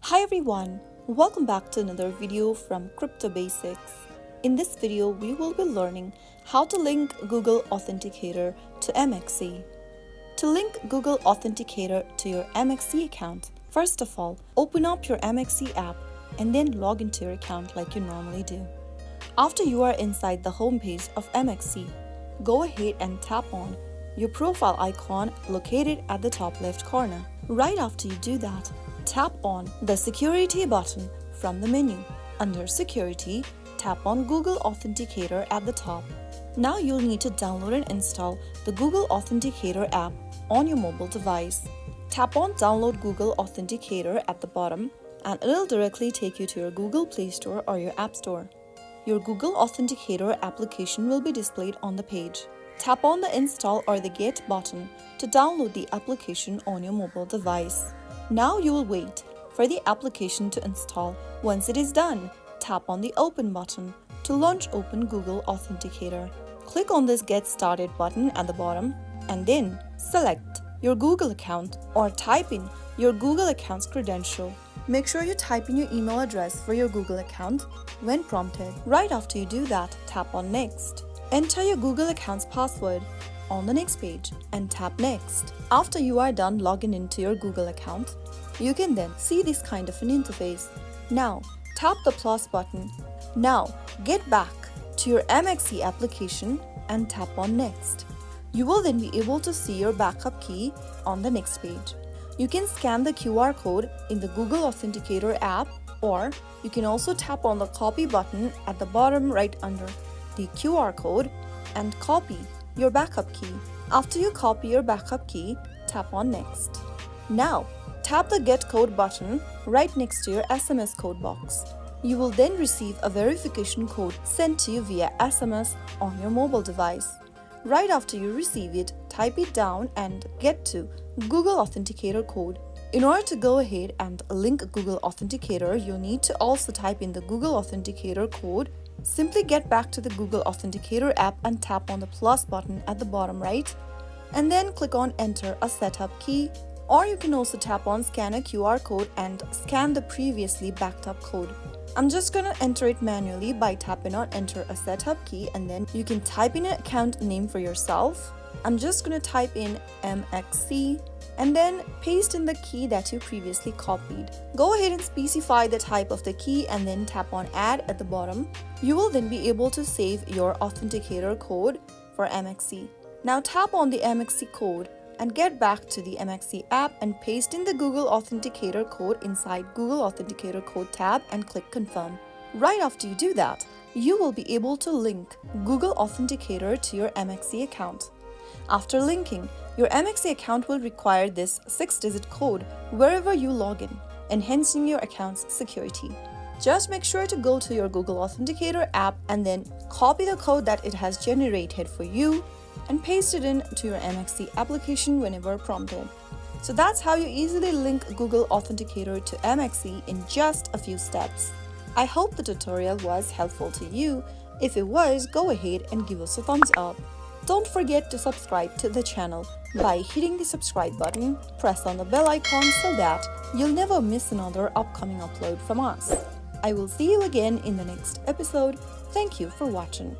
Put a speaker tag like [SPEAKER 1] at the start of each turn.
[SPEAKER 1] Hi everyone, welcome back to another video from Crypto Basics. In this video, we will be learning how to link Google Authenticator to MEXC. To link Google Authenticator to your MEXC account, first of all, open up your MEXC app and then log into your account like you normally do. After you are inside the homepage of MEXC, go ahead and tap on your profile icon located at the top left corner. Right after you do that, tap on the Security button from the menu. Under Security, tap on Google Authenticator at the top. Now you'll need to download and install the Google Authenticator app on your mobile device. Tap on Download Google Authenticator at the bottom and it'll directly take you to your Google Play Store or your App Store. Your Google Authenticator application will be displayed on the page. Tap on the Install or the Get button to download the application on your mobile device. Now you will wait for the application to install. Once it is done, tap on the Open button to launch Open Google Authenticator. Click on this Get Started button at the bottom and then select your Google account or type in your Google account's credential. Make sure you type in your email address for your Google account when prompted. Right after you do that, tap on Next. Enter your Google account's password on the next page and tap Next. After you are done logging into your Google account, you can then see this kind of an interface. Now, tap the plus button. Now, get back to your MEXC application and tap on Next. You will then be able to see your backup key on the next page. You can scan the QR code in the Google Authenticator app, or you can also tap on the Copy button at the bottom right under the QR code and copy your backup key. After you copy your backup key, tap on Next. Now, tap the Get Code button right next to your SMS code box. You will then receive a verification code sent to you via SMS on your mobile device. Right after you receive it, type it down and get to Google Authenticator code. In order to go ahead and link Google Authenticator, you'll need to also type in the Google Authenticator code. Simply get back to the Google Authenticator app and tap on the plus button at the bottom right, and then click on Enter a Setup key, or you can also tap on Scan a QR code and scan the previously backed up code. I'm just gonna enter it manually by tapping on Enter a Setup key, and then you can type in an account name for yourself. I'm just gonna type in MEXC and then paste in the key that you previously copied. Go ahead and specify the type of the key and then tap on Add at the bottom. You will then be able to save your Authenticator code for MEXC. Now tap on the MEXC code and get back to the MEXC app and paste in the Google Authenticator code inside Google Authenticator code tab and click Confirm. Right after you do that, you will be able to link Google Authenticator to your MEXC account. After linking, your MEXC account will require this 6-digit code wherever you log in, enhancing your account's security. Just make sure to go to your Google Authenticator app and then copy the code that it has generated for you and paste it in to your MEXC application whenever prompted. So that's how you easily link Google Authenticator to MEXC in just a few steps. I hope the tutorial was helpful to you. If it was, go ahead and give us a thumbs up. Don't forget to subscribe to the channel by hitting the subscribe button. Press on the bell icon so that you'll never miss another upcoming upload from us. I will see you again in the next episode. Thank you for watching.